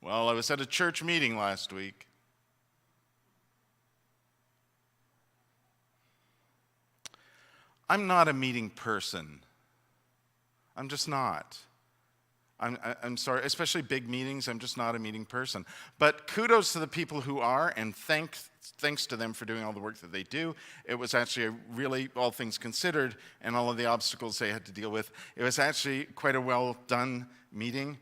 Well, I was at a church meeting last week. I'm not a meeting person. I'm just not. I'm sorry, especially big meetings, I'm just not a meeting person. But kudos to the people who are, and thanks to them for doing all the work that they do. It was actually a really, all things considered, and all of the obstacles they had to deal with, it was actually quite a well-done meeting.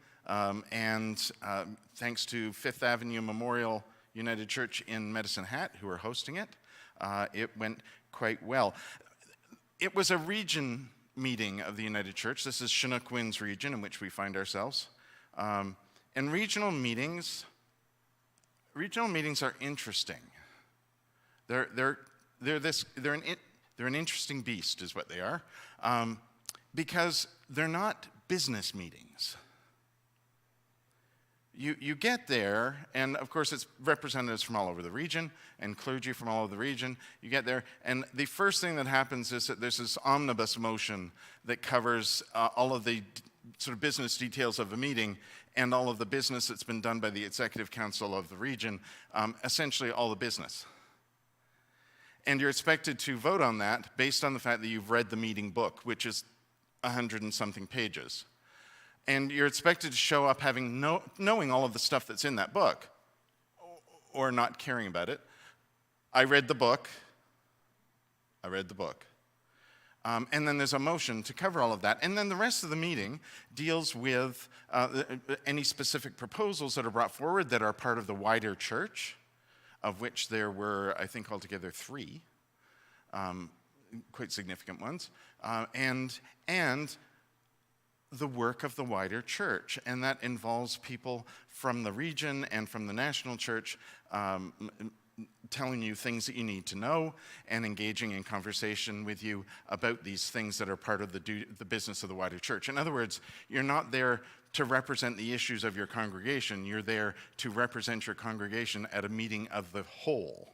Thanks to Fifth Avenue Memorial United Church in Medicine Hat, who are hosting it, it went quite well. It was a region meeting of the United Church. This is Chinook Winds region in which we find ourselves. And regional meetings are interesting. They're an interesting beast, is what they are, because they're not business meetings. You get there, and of course it's representatives from all over the region and clergy from all over the region. You get there, and the first thing that happens is that there's this omnibus motion that covers all of the sort of business details of a meeting and all of the business that's been done by the executive council of the region, essentially all the business. And you're expected to vote on that based on the fact that you've read the meeting book, which is 100 and something pages. And you're expected to show up having knowing all of the stuff that's in that book, or not caring about it. I read the book. And then there's a motion to cover all of that. And then the rest of the meeting deals with any specific proposals that are brought forward that are part of the wider church, of which there were, I think, altogether 3, quite significant ones. And the work of the wider church, and that involves people from the region and from the national church telling you things that you need to know and engaging in conversation with you about these things that are part of the business of the wider church. In other words, you're not there to represent the issues of your congregation, you're there to represent your congregation at a meeting of the whole.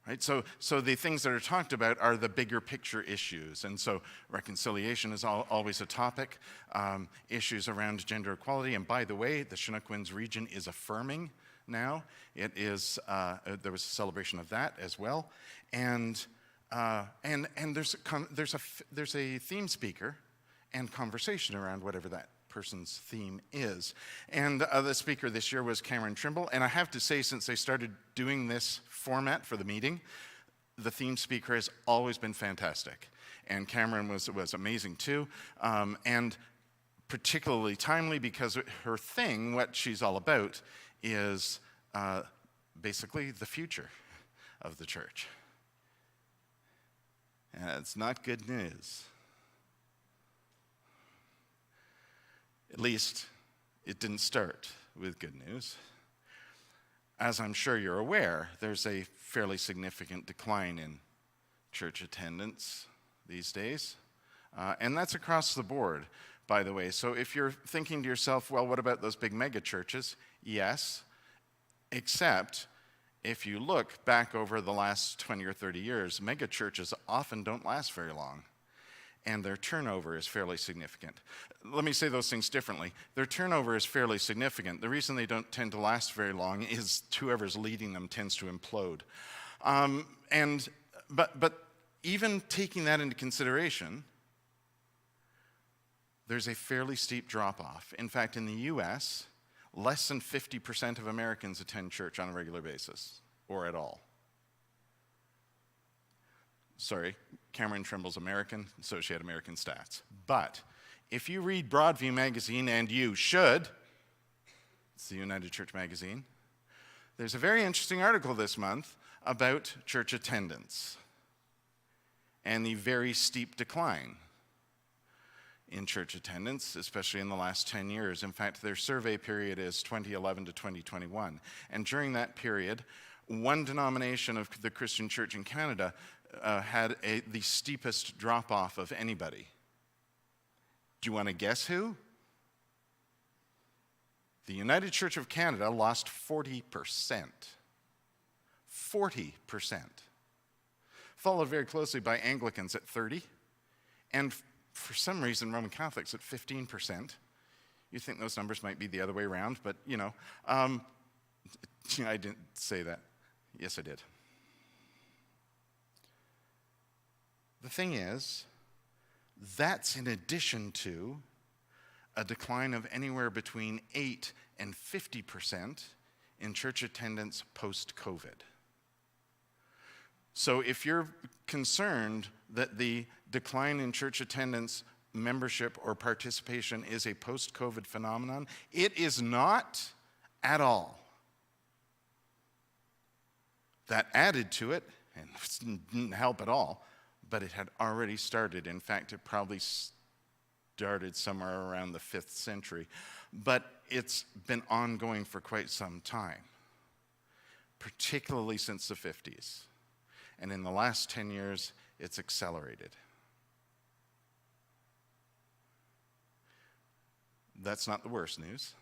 Right? So the things that are talked about are the bigger picture issues. And so reconciliation is always a topic, issues around gender equality. And by the way, the Chinook Winds region is affirming now. It is, there was a celebration of that as well. And there's a theme speaker and conversation around whatever that person's theme is. And the speaker this year was Cameron Trimble. And I have to say, since they started doing this format for the meeting, the theme speaker has always been fantastic. And Cameron was amazing too. And particularly timely because her thing, what she's all about, is basically the future of the church. And it's not good news. At least, it didn't start with good news. As I'm sure you're aware, there's a fairly significant decline in church attendance these days. And that's across the board, by the way. So if you're thinking to yourself, well, what about those big mega churches? Yes, except if you look back over the last 20 or 30 years, mega churches often don't last very long. And their turnover is fairly significant. Let me say those things differently. Their turnover is fairly significant. The reason they don't tend to last very long is whoever's leading them tends to implode. But even taking that into consideration, there's a fairly steep drop-off. In fact, in the US, less than 50% of Americans attend church on a regular basis, or at all. Sorry, Cameron Trimble's American, so she had American stats. But if you read Broadview magazine, and you should, it's the United Church magazine, there's a very interesting article this month about church attendance and the very steep decline in church attendance, especially in the last 10 years. In fact, their survey period is 2011 to 2021. And during that period, one denomination of the Christian church in Canada had the steepest drop-off of anybody. Do you want to guess who? The United Church of Canada lost 40%. 40%. Followed very closely by Anglicans at 30%, and for some reason Roman Catholics at 15%. You think those numbers might be the other way around, but I didn't say that. Yes, I did. The thing is, that's in addition to a decline of anywhere between 8 and 50% in church attendance post-COVID. So if you're concerned that the decline in church attendance, membership, or participation is a post-COVID phenomenon, it is not at all. That added to it, and didn't help at all, but it had already started. In fact, it probably started somewhere around the 5th century. But it's been ongoing for quite some time, particularly since the 50s. And in the last 10 years, it's accelerated. That's not the worst news.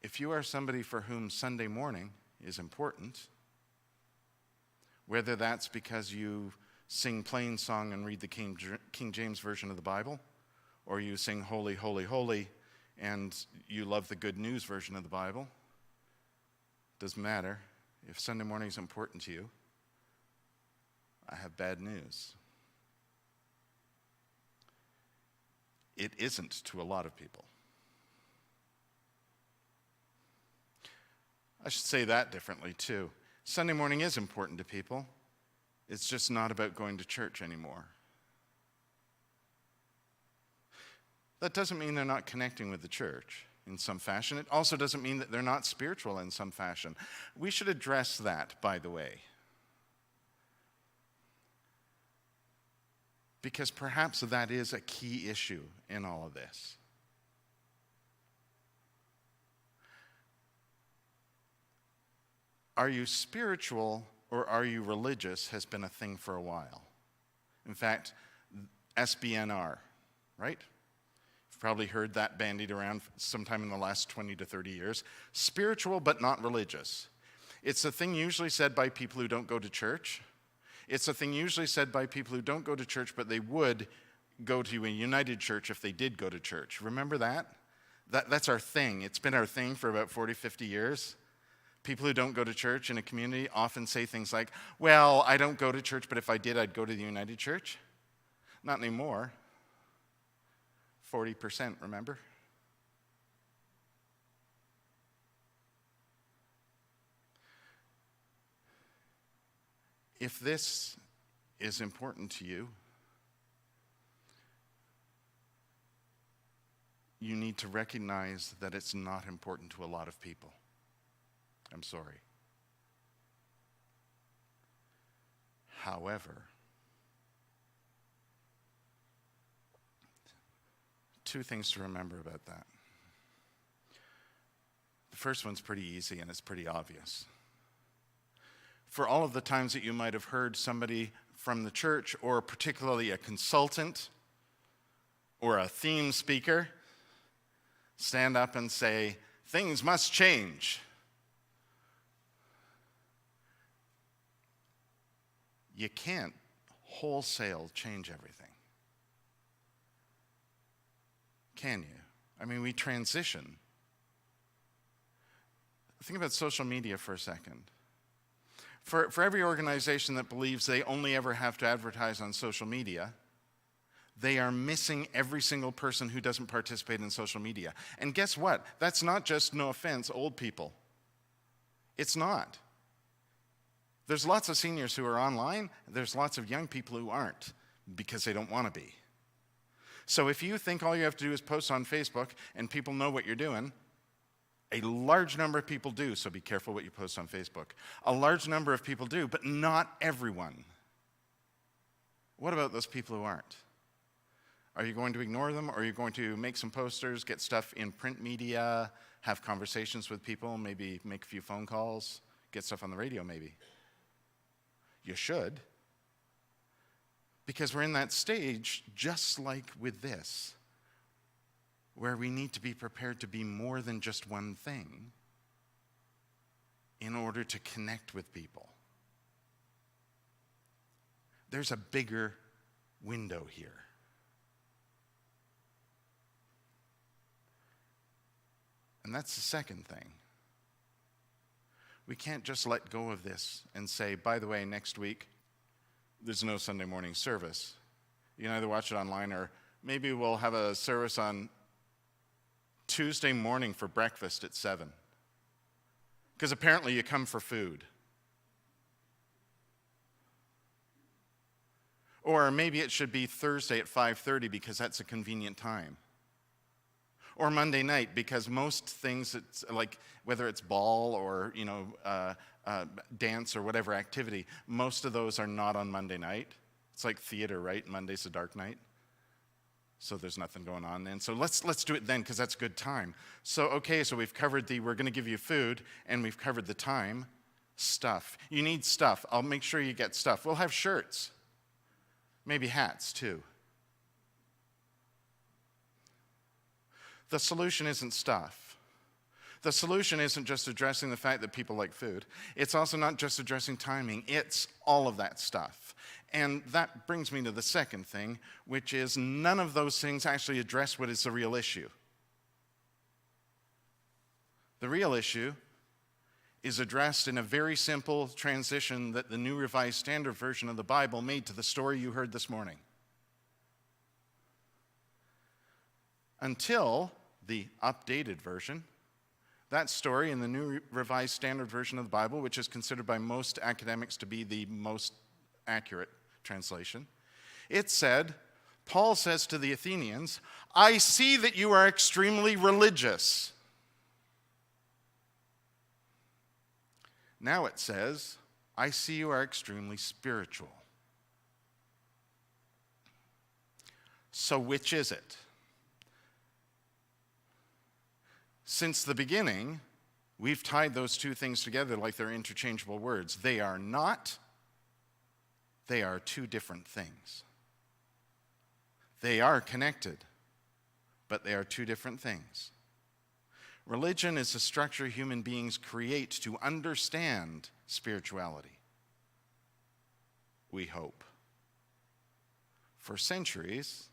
If you are somebody for whom Sunday morning is important, whether that's because you sing plain song and read the King James Version of the Bible, or you sing Holy, Holy, Holy, and you love the Good News Version of the Bible, doesn't matter. If Sunday morning is important to you, I have bad news. It isn't to a lot of people. I should say that differently too. Sunday morning is important to people. It's just not about going to church anymore. That doesn't mean they're not connecting with the church in some fashion. It also doesn't mean that they're not spiritual in some fashion. We should address that, by the way. Because perhaps that is a key issue in all of this. Are you spiritual or are you religious has been a thing for a while. In fact, SBNR, right? You've probably heard that bandied around sometime in the last 20 to 30 years. Spiritual but not religious. It's a thing usually said by people who don't go to church. It's a thing usually said by people who don't go to church, but they would go to a United Church if they did go to church. Remember that? That's our thing. It's been our thing for about 40, 50 years. People who don't go to church in a community often say things like, well, I don't go to church, but if I did, I'd go to the United Church. Not anymore. 40%, remember? If this is important to you, you need to recognize that it's not important to a lot of people. I'm sorry. However, two things to remember about that. The first one's pretty easy and it's pretty obvious. For all of the times that you might have heard somebody from the church, or particularly a consultant or a theme speaker, stand up and say, things must change. You can't wholesale change everything. Can you? I mean, we transition. Think about social media for a second. For every organization that believes they only ever have to advertise on social media, they are missing every single person who doesn't participate in social media. And guess what? That's not just, no offense, old people. It's not. There's lots of seniors who are online. There's lots of young people who aren't because they don't want to be. So if you think all you have to do is post on Facebook and people know what you're doing, a large number of people do, so be careful what you post on Facebook. A large number of people do, but not everyone. What about those people who aren't? Are you going to ignore them, or are you going to make some posters, get stuff in print media, have conversations with people, maybe make a few phone calls, get stuff on the radio maybe? You should. Because we're in that stage, just like with this, where we need to be prepared to be more than just one thing in order to connect with people. There's a bigger window here. And that's the second thing. We can't just let go of this and say, by the way, next week, there's no Sunday morning service. You can either watch it online or maybe we'll have a service on Tuesday morning for breakfast at 7. Because apparently you come for food. Or maybe it should be Thursday at 5:30 because that's a convenient time. Or Monday night, because most things, it's like whether it's ball or dance or whatever activity, most of those are not on Monday night. It's like theater, right? Monday's a dark night, so there's nothing going on then. So let's do it then because that's good time. So we've covered we're going to give you food, and we've covered the time stuff. You need stuff. I'll make sure you get stuff. We'll have shirts, maybe hats too. The solution isn't stuff. The solution isn't just addressing the fact that people like food. It's also not just addressing timing. It's all of that stuff. And that brings me to the second thing, which is none of those things actually address what is the real issue. The real issue is addressed in a very simple transition that the New Revised Standard Version of the Bible made to the story you heard this morning. Until the updated version, that story in the New Revised Standard Version of the Bible, which is considered by most academics to be the most accurate translation, it said, Paul says to the Athenians, I see that you are extremely religious. Now it says, I see you are extremely spiritual. So which is it? Since the beginning, we've tied those two things together like they're interchangeable words. They are not, they are two different things. They are connected, but they are two different things. Religion is a structure human beings create to understand spirituality. We hope. For centuries,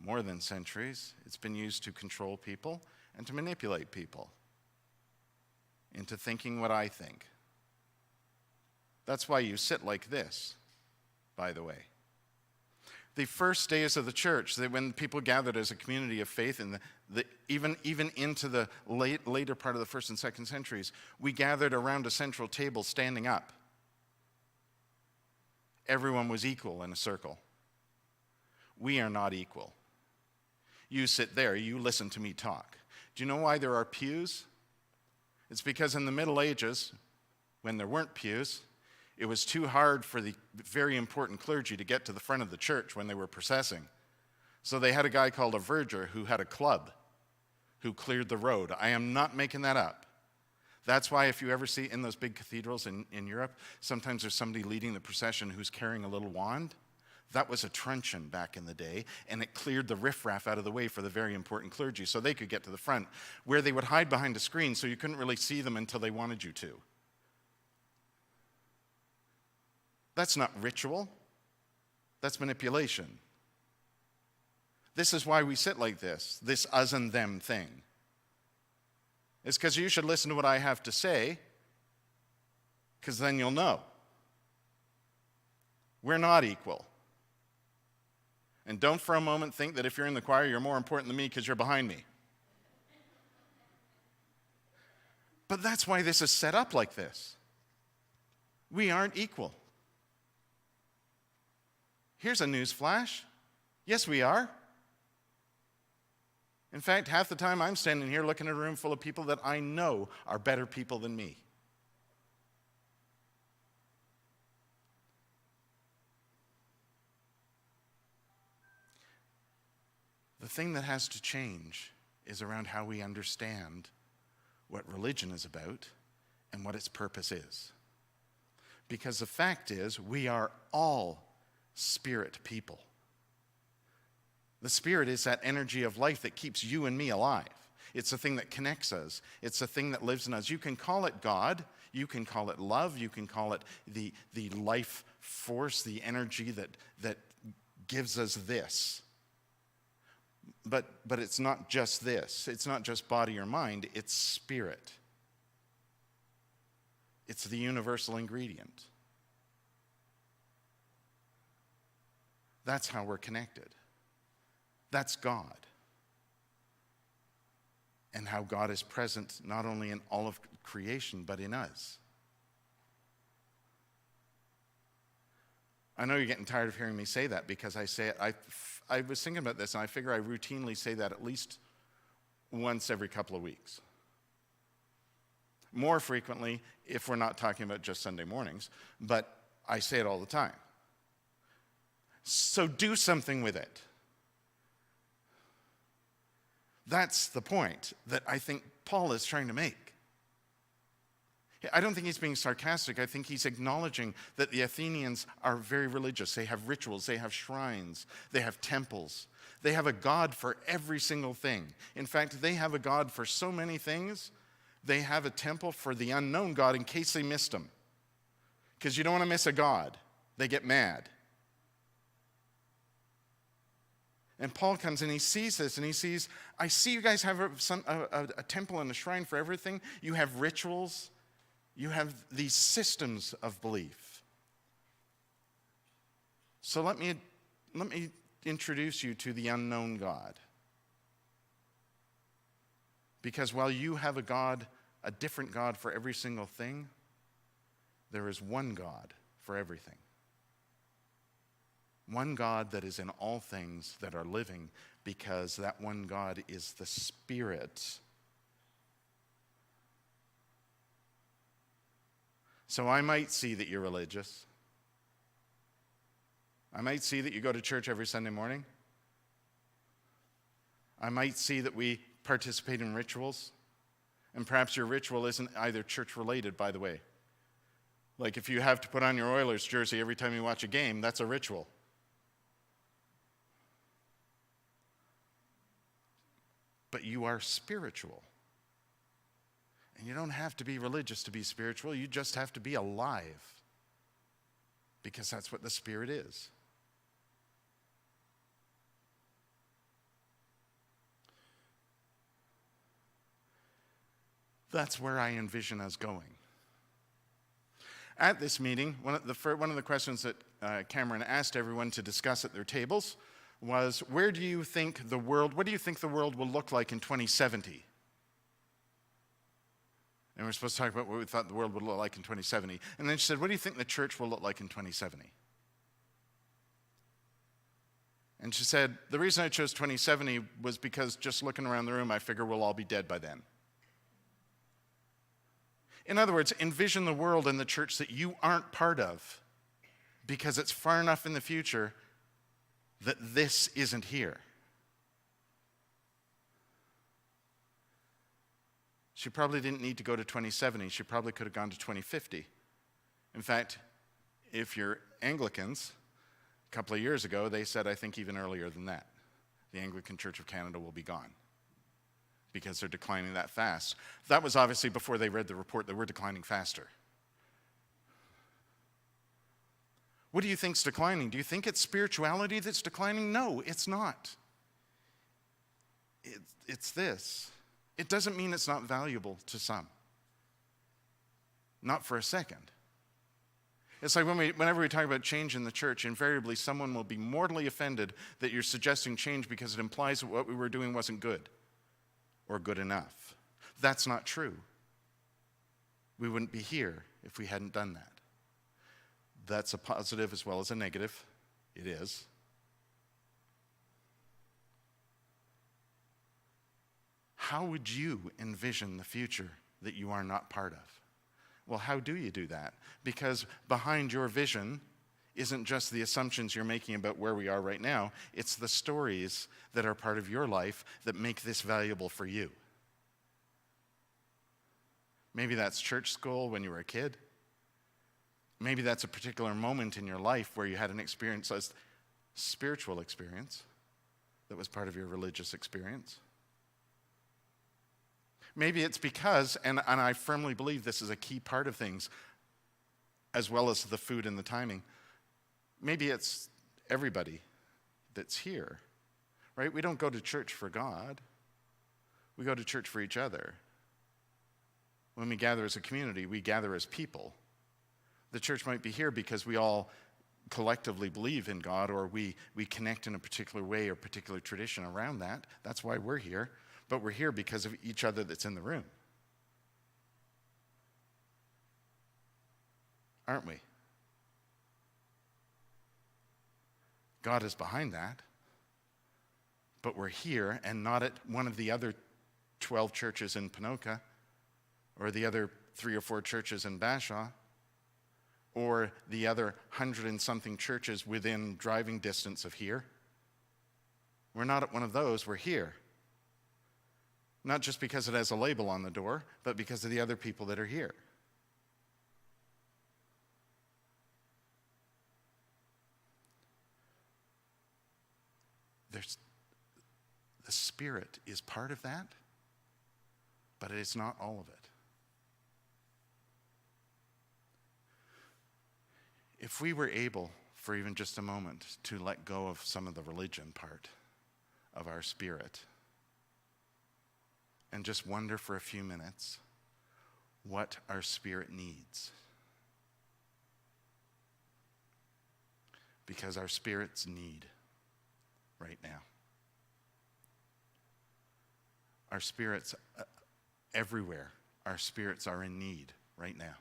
more than centuries, it's been used to control people and to manipulate people into thinking what I think. That's why you sit like this, by the way. The first days of the church, when people gathered as a community of faith, and even into the later part of the first and second centuries, we gathered around a central table standing up. Everyone was equal in a circle. We are not equal. You sit there, you listen to me talk. Do you know why there are pews? It's because in the Middle Ages, when there weren't pews, it was too hard for the very important clergy to get to the front of the church when they were processing. So they had a guy called a verger who had a club who cleared the road. I am not making that up. That's why if you ever see in those big cathedrals in Europe, sometimes there's somebody leading the procession who's carrying a little wand. That was a truncheon back in the day, and it cleared the riffraff out of the way for the very important clergy so they could get to the front, where they would hide behind a screen so you couldn't really see them until they wanted you to. That's not ritual. That's manipulation. This is why we sit like this us and them thing. It's because you should listen to what I have to say, because then you'll know. We're not equal. And don't for a moment think that if you're in the choir, you're more important than me because you're behind me. But that's why this is set up like this. We aren't equal. Here's a news flash. Yes, we are. In fact, half the time I'm standing here looking at a room full of people that I know are better people than me. The thing that has to change is around how we understand what religion is about and what its purpose is. Because the fact is, we are all spirit people. The spirit is that energy of life that keeps you and me alive. It's the thing that connects us. It's the thing that lives in us. You can call it God. You can call it love. You can call it the life force, the energy that gives us this. But it's not just this. It's not just body or mind, it's spirit. It's the universal ingredient. That's how we're connected. That's God. And how God is present not only in all of creation, but in us. I know you're getting tired of hearing me say that because I say it. I was thinking about this, and I figure I routinely say that at least once every couple of weeks. More frequently if we're not talking about just Sunday mornings, but I say it all the time. So do something with it. That's the point that I think Paul is trying to make. I don't think he's being sarcastic. I think he's acknowledging that the Athenians are very religious. They have rituals, they have shrines, they have temples. They have a god for every single thing. In fact, they have a god for so many things, they have a temple for the unknown god in case they missed him. Because you don't want to miss a god. They get mad. And Paul comes and he sees this and he sees, I see you guys have a temple and a shrine for everything. You have rituals. You have these systems of belief. So let me introduce you to the unknown God. Because while you have a God, a different God for every single thing, there is one God for everything. One God that is in all things that are living, because that one God is the Spirit. So I might see that you're religious. I might see that you go to church every Sunday morning. I might see that we participate in rituals. And perhaps your ritual isn't either church-related, by the way. Like if you have to put on your Oilers jersey every time you watch a game, that's a ritual. But you are spiritual. And you don't have to be religious to be spiritual. You just have to be alive. Because that's what the Spirit is. That's where I envision us going. At this meeting, one of the questions that Cameron asked everyone to discuss at their tables was, what do you think the world will look like in 2070? And we're supposed to talk about what we thought the world would look like in 2070. And then she said, what do you think the church will look like in 2070? And she said, the reason I chose 2070 was because just looking around the room, I figure we'll all be dead by then. In other words, envision the world and the church that you aren't part of, because it's far enough in the future that this isn't here. She probably didn't need to go to 2070. She probably could have gone to 2050. In fact, if you're Anglicans, a couple of years ago, they said, I think even earlier than that, the Anglican Church of Canada will be gone because they're declining that fast. That was obviously before they read the report that we're declining faster. What do you think's declining? Do you think it's spirituality that's declining? No, it's not. It's this. It doesn't mean it's not valuable to some. Not for a second. It's like whenever we talk about change in the church, invariably someone will be mortally offended that you're suggesting change because it implies that what we were doing wasn't good or good enough. That's not true. We wouldn't be here if we hadn't done that. That's a positive as well as a negative. It is. How would you envision the future that you are not part of? Well, how do you do that? Because behind your vision isn't just the assumptions you're making about where we are right now, it's the stories that are part of your life that make this valuable for you. Maybe that's church school when you were a kid. Maybe that's a particular moment in your life where you had an experience, a spiritual experience that was part of your religious experience. Maybe it's because, and I firmly believe this is a key part of things, as well as the food and the timing, maybe it's everybody that's here right? We don't go to church for God. We go to church for each other. When we gather as a community, we gather as people. The church might be here because we all collectively believe in God, or we connect in a particular way or particular tradition around that. That's why we're here. But we're here because of each other that's in the room. Aren't we? God is behind that. But we're here and not at one of the other 12 churches in Ponoka, or the other 3 or 4 churches in Bashaw, or the other 100 and something churches within driving distance of here. We're not at one of those, we're here. Not just because it has a label on the door, but because of the other people that are here. The Spirit is part of that, but it is not all of it. If we were able, for even just a moment, to let go of some of the religion part of our spirit and just wonder for a few minutes what our spirit needs. Because our spirits need right now. Our spirits, everywhere, our spirits are in need right now.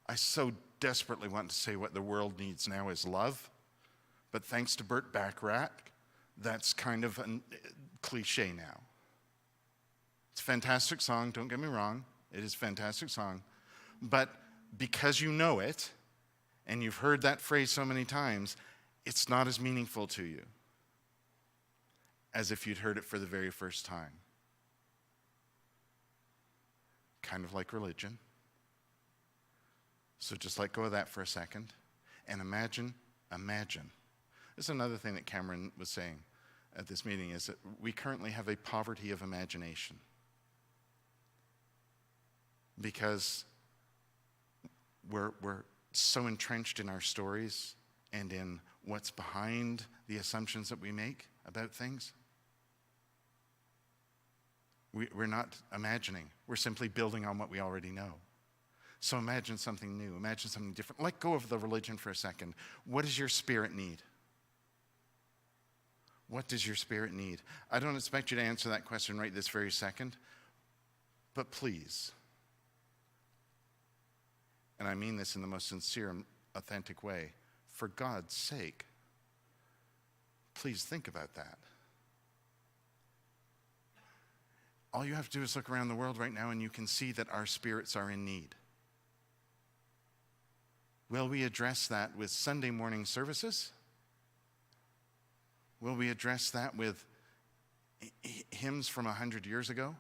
I so desperately want to say what the world needs now is love, but thanks to Burt Bacharach, that's kind of a cliche now. It's a fantastic song, don't get me wrong. It is a fantastic song. But because you know it, and you've heard that phrase so many times, it's not as meaningful to you as if you'd heard it for the very first time. Kind of like religion. So just let go of that for a second and imagine. This is another thing that Cameron was saying at this meeting, is that we currently have a poverty of imagination. Because we're so entrenched in our stories and in what's behind the assumptions that we make about things. We're not imagining. We're simply building on what we already know. So imagine something new. Imagine something different. Let go of the religion for a second. What does your spirit need? What does your spirit need? I don't expect you to answer that question right this very second, but please, and I mean this in the most sincere and authentic way, for God's sake, please think about that. All you have to do is look around the world right now and you can see that our spirits are in need. Will we address that with Sunday morning services? Will we address that with hymns from 100 years ago?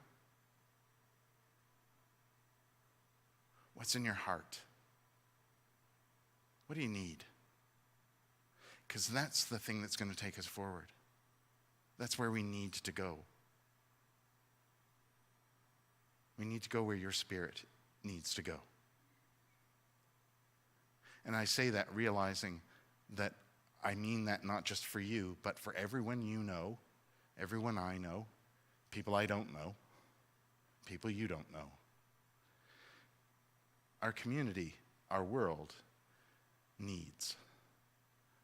What's in your heart? What do you need? Because that's the thing that's going to take us forward. That's where we need to go. We need to go where your spirit needs to go. And I say that realizing that I mean that not just for you, but for everyone you know, everyone I know, people I don't know, people you don't know. Our community, our world, needs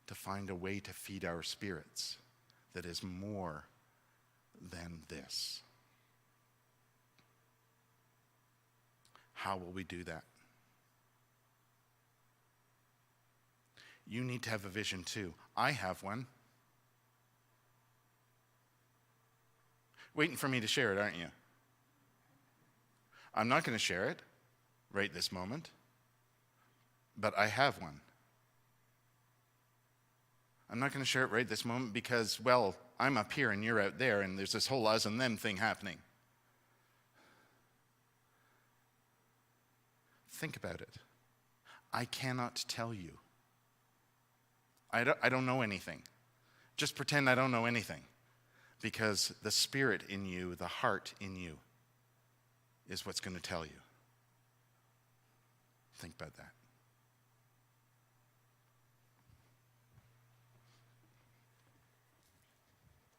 to find a way to feed our spirits that is more than this. How will we do that? You need to have a vision too. I have one. Waiting for me to share it, aren't you? I'm not going to share it right this moment, but I have one. I'm not going to share it right this moment because, well, I'm up here and you're out there and there's this whole us and them thing happening. Think about it. I cannot tell you. I don't know anything. Just pretend I don't know anything. Because the spirit in you, the heart in you, is what's going to tell you. Think about that.